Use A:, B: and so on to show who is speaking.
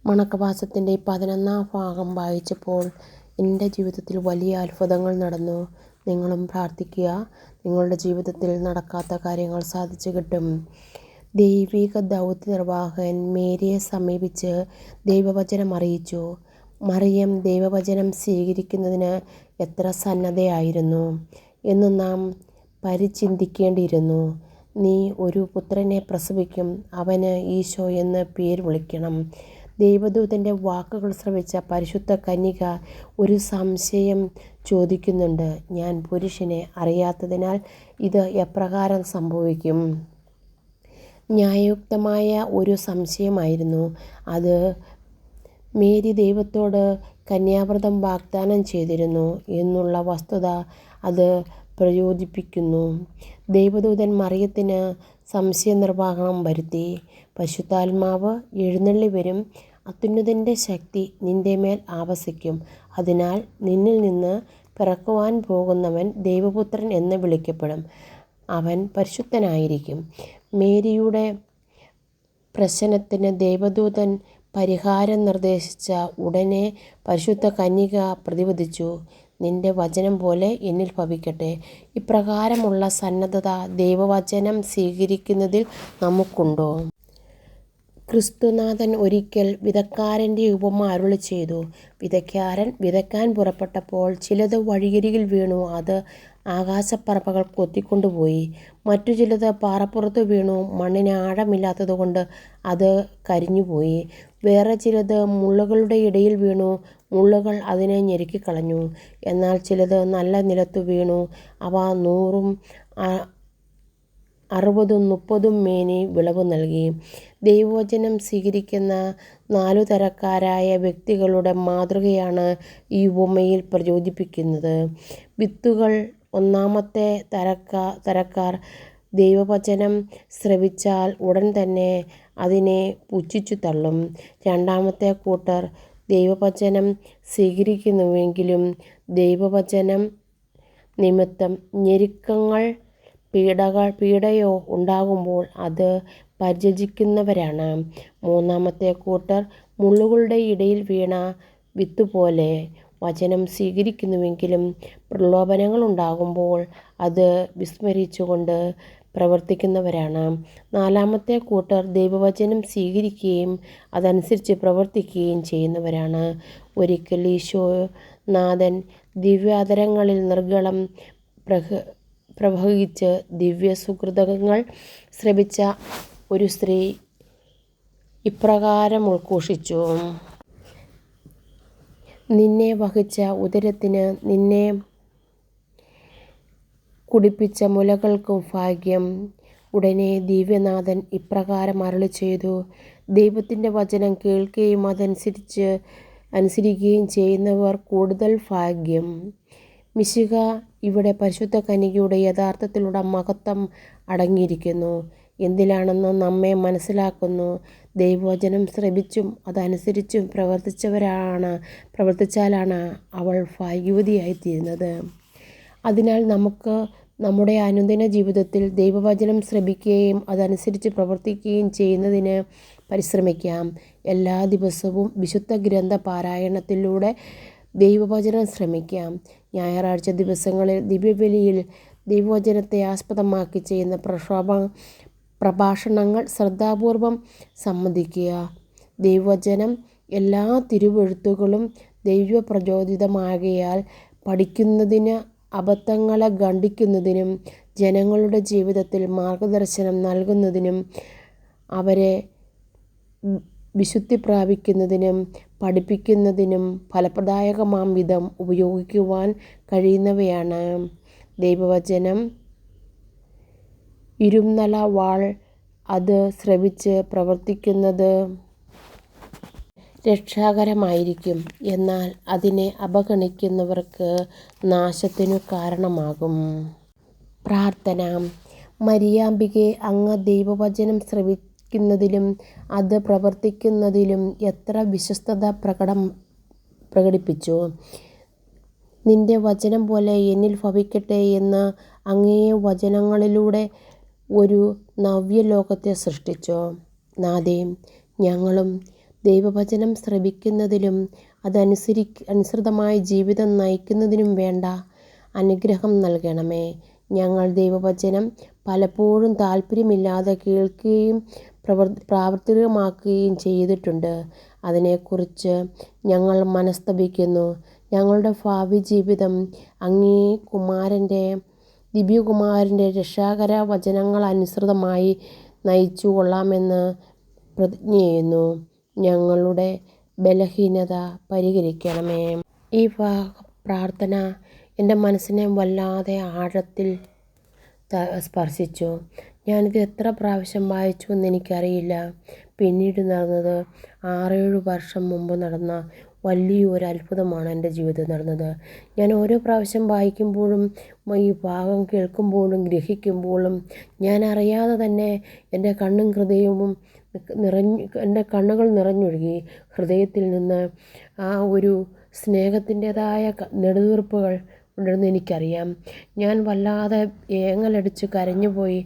A: മണക്കവാസത്തിൻ്റെ 11-ാം ഭാഗം വായിച്ചപ്പോൾ എൻ്റെ ജീവിതത്തിൽ വലിയ അത്ഭുതങ്ങൾ നടന്നു. നിങ്ങളും പ്രാർത്ഥിക്കുക, നിങ്ങളുടെ ജീവിതത്തിൽ നടക്കാത്ത കാര്യങ്ങൾ സാധിച്ചു കിട്ടും. ദൈവിക ദൗത്യ നിർവാഹകൻ മേരിയെ സമീപിച്ച് ദൈവവചനം അറിയിച്ചു. മറിയം ദൈവവചനം സ്വീകരിക്കുന്നതിന് എത്ര സന്നദ്ധയായിരുന്നു എന്ന് നാം പരിചിന്തിക്കേണ്ടിയിരുന്നു. നീ ഒരു പുത്രനെ പ്രസവിക്കും, അവന് ഈശോ എന്ന് പേര് വിളിക്കണം. ദൈവദൂതൻ്റെ വാക്കുകൾ ശ്രവിച്ച പരിശുദ്ധ കന്യക ഒരു സംശയം ചോദിക്കുന്നുണ്ട്. ഞാൻ പുരുഷനെ അറിയാത്തതിനാൽ ഇത് എപ്രകാരം സംഭവിക്കും? ന്യായയുക്തമായ ഒരു സംശയമായിരുന്നു അത്. മേരി ദൈവത്തോട് കന്യാവ്രതം വാഗ്ദാനം ചെയ്തിരുന്നു എന്നുള്ള വസ്തുത അത് പ്രചോദിപ്പിക്കുന്നു. ദൈവദൂതൻ മറിയത്തിന് സംശയനിർവാഹണം വരുത്തി. പരിശുദ്ധാത്മാവ് എഴുന്നള്ളി വരും, അത്യുന്നതൻ്റെ ശക്തി നിന്റെ മേൽ ആവസിക്കും. അതിനാൽ നിന്നിൽ നിന്ന് പിറക്കുവാൻ പോകുന്നവൻ ദൈവപുത്രൻ എന്ന് വിളിക്കപ്പെടും. അവൻ പരിശുദ്ധനായിരിക്കും. മേരിയുടെ പ്രശ്നത്തിന് ദൈവദൂതൻ പരിഹാരം നിർദ്ദേശിച്ച ഉടനെ പരിശുദ്ധ കന്യക പ്രതിവദിച്ചു, നിന്റെ വചനം പോലെ എന്നിൽ ഭവിക്കട്ടെ. ഇപ്രകാരമുള്ള സന്നദ്ധത ദൈവവചനം സ്വീകരിക്കുന്നതിൽ നമുക്കുണ്ടോ? ക്രിസ്തുനാഥൻ ഒരിക്കൽ വിതക്കാരൻ്റെ ഉപമ അരുളി ചെയ്തു. വിതയ്ക്കാരൻ വിതയ്ക്കാൻ പുറപ്പെട്ടപ്പോൾ ചിലത് വഴിയരികിൽ വീണു, അത് ആകാശപ്പറവകൾ കൊത്തിക്കൊണ്ടുപോയി. മറ്റു ചിലത് പാറപ്പുറത്ത് വീണു, മണ്ണിന് ആഴമില്ലാത്തതുകൊണ്ട് അത് കരിഞ്ഞുപോയി. വേറെ ചിലത് മുള്ളുകളുടെ ഇടയിൽ വീണു, മുള്ളുകൾ അതിനെ ഞെരുക്കിക്കളഞ്ഞു. എന്നാൽ ചിലത് നല്ല നിലത്തു വീണു, അവ 100, 60, 30 മേനി വിളവ് നൽകി. ദൈവവചനം സ്വീകരിക്കുന്ന 4 തരക്കാരായ വ്യക്തികളുടെ മാതൃകയാണ് ഈ ഉപമയിൽ പ്രചോദിപ്പിക്കുന്നത്. വിത്തുകൾ. ഒന്നാമത്തെ തരക്കാർ ദൈവവചനം ശ്രവിച്ചാൽ ഉടൻ തന്നെ അതിനെ പുച്ഛിച്ചു തള്ളും. രണ്ടാമത്തെ കൂട്ടർ ദൈവവചനം സ്വീകരിക്കുന്നുവെങ്കിലും ദൈവവചനം നിമിത്തം ഞെരുക്കങ്ങൾ, പീഡയോ ഉണ്ടാകുമ്പോൾ അത് പരിത്യജിക്കുന്നവരാണ്. മൂന്നാമത്തെ കൂട്ടർ മുള്ളുകളുടെ ഇടയിൽ വീണ വിത്തുപോലെ വചനം സ്വീകരിക്കുന്നുവെങ്കിലും പ്രലോഭനങ്ങൾ ഉണ്ടാകുമ്പോൾ അത് വിസ്മരിച്ചുകൊണ്ട് പ്രവർത്തിക്കുന്നവരാണ്. നാലാമത്തെ കൂട്ടർ ദൈവവചനം സ്വീകരിക്കുകയും അതനുസരിച്ച് പ്രവർത്തിക്കുകയും ചെയ്യുന്നവരാണ്. ഒരിക്കൽ ഈശോനാഥൻ ദിവ്യാധരങ്ങളിൽ നിർഗളം പ്രവഹിച്ച് ദിവ്യസുകൃതങ്ങൾ ശ്രവിച്ച ഒരു സ്ത്രീ ഇപ്രകാരം ഉദ്ഘോഷിച്ചു, നിന്നെ വഹിച്ച ഉദരത്തിന് നിന്നെ കുടിപ്പിച്ച മുലകൾക്കും ഭാഗ്യം. ഉടനെ ദിവ്യനാഥൻ ഇപ്രകാരം അരുളി ചെയ്തു, ദൈവത്തിൻ്റെ വചനം കേൾക്കുകയും അനുസരിക്കുകയും ചെയ്യുന്നവർ കൂടുതൽ ഭാഗ്യം. മിശിഹ ഇവിടെ പരിശുദ്ധ കന്യകയുടെ യഥാർത്ഥത്തിലുള്ള മഹത്വം അടങ്ങിയിരിക്കുന്നു. എന്തിലാണെന്ന് നമ്മെ മനസ്സിലാക്കുന്നു. ദൈവവചനം ശ്രവിച്ചും അതനുസരിച്ചും പ്രവർത്തിച്ചാലാണ് അവൾ ഭാഗ്യവതിയായിത്തീരുന്നത്. അതിനാൽ നമുക്ക് നമ്മുടെ അനുദിന ജീവിതത്തിൽ ദൈവവചനം ശ്രവിക്കുകയും അതനുസരിച്ച് പ്രവർത്തിക്കുകയും ചെയ്യുന്നതിന് പരിശ്രമിക്കാം. എല്ലാ ദിവസവും വിശുദ്ധ ഗ്രന്ഥ പാരായണത്തിലൂടെ ദൈവവചനം ശ്രമിക്കാം. ഞായറാഴ്ച ദിവസങ്ങളിൽ ദിവ്യബലിയിൽ ദൈവവചനത്തെ ആസ്പദമാക്കി ചെയ്യുന്ന പ്രഭാഷണങ്ങൾ ശ്രദ്ധാപൂർവം സംബന്ധിക്കുക. ദൈവവചനം എല്ലാ തിരുവെഴുത്തുകളും ദൈവപ്രചോദിതമാകയാൽ പഠിക്കുന്നതിന്, അബദ്ധങ്ങളെ ഖണ്ഡിക്കുന്നതിനും, ജനങ്ങളുടെ ജീവിതത്തിൽ മാർഗദർശനം നൽകുന്നതിനും, അവരെ വിശുദ്ധി പ്രാപിക്കുന്നതിനും പഠിപ്പിക്കുന്നതിനും ഫലപ്രദായകമാം വിധം ഉപയോഗിക്കുവാൻ കഴിയുന്നവയാണ്. ദൈവവചനം ഇരുന്നല വാൾ. അത് ശ്രവിച്ച് പ്രവർത്തിക്കുന്നത് രക്ഷാകരമായിരിക്കും, എന്നാൽ അതിനെ അവഗണിക്കുന്നവർക്ക് നാശത്തിനു കാരണമാകും. പ്രാർത്ഥന. മരിയാമ്പികേ, അങ്ങ് ദൈവവചനം ശ്രവിക്കുന്നതിലും അത് പ്രവർത്തിക്കുന്നതിലും എത്ര വിശ്വസ്തത പ്രകടിപ്പിച്ചു. നിന്റെ വചനം പോലെ എന്നിൽ ഭവിക്കട്ടെ എന്ന് അങ്ങേ വചനങ്ങളിലൂടെ ഒരു നവ്യലോകത്തെ സൃഷ്ടിച്ചു. നാഥേ, ഞങ്ങളും ദൈവവചനം ശ്രവിക്കുന്നതിലും അനുസൃതമായ ജീവിതം നയിക്കുന്നതിനും വേണ്ട അനുഗ്രഹം നൽകണമേ. ഞങ്ങൾ ദൈവവചനം പലപ്പോഴും താല്പര്യമില്ലാതെ കേൾക്കുകയും പ്രാവർത്തികമാക്കുകയും ചെയ്തിട്ടുണ്ട്. അതിനെക്കുറിച്ച് ഞങ്ങൾ മനസ്തപിക്കുന്നു. ഞങ്ങളുടെ ഭാവി ജീവിതം അങ്ങേ ദിവ്യകുമാരൻ്റെ രക്ഷാകര വചനങ്ങളനുസൃതമായി നയിച്ചു കൊള്ളാമെന്ന് പ്രതിജ്ഞ ചെയ്യുന്നു. ഞങ്ങളുടെ ബലഹീനത പരിഹരിക്കണമേ. ഈ പ്രാർത്ഥന എൻ്റെ മനസ്സിനെ വല്ലാതെ ആഴത്തിൽ സ്പർശിച്ചു. ഞാനിത് എത്ര പ്രാവശ്യം വായിച്ചു എന്നെനിക്കറിയില്ല. പിന്നീട് നടന്നത് 6-7 വർഷം മുമ്പ് നടന്ന വലിയൊരു അത്ഭുതമാണ് എൻ്റെ ജീവിതത്തിൽ നടന്നത്. ഞാൻ ഓരോ പ്രാവശ്യം വായിക്കുമ്പോഴും ഈ ഭാഗം കേൾക്കുമ്പോഴും ഗ്രഹിക്കുമ്പോഴും ഞാൻ അറിയാതെ തന്നെ എൻ്റെ കണ്ണുകൾ നിറഞ്ഞൊഴുകി. ഹൃദയത്തിൽ നിന്ന് ആ ഒരു സ്നേഹത്തിൻ്റെതായ നെടുവീർപ്പുകൾ ഉണ്ടെന്ന് എനിക്കറിയാം. ഞാൻ വല്ലാതെ ഏങ്ങലടിച്ച് കരഞ്ഞുപോയി.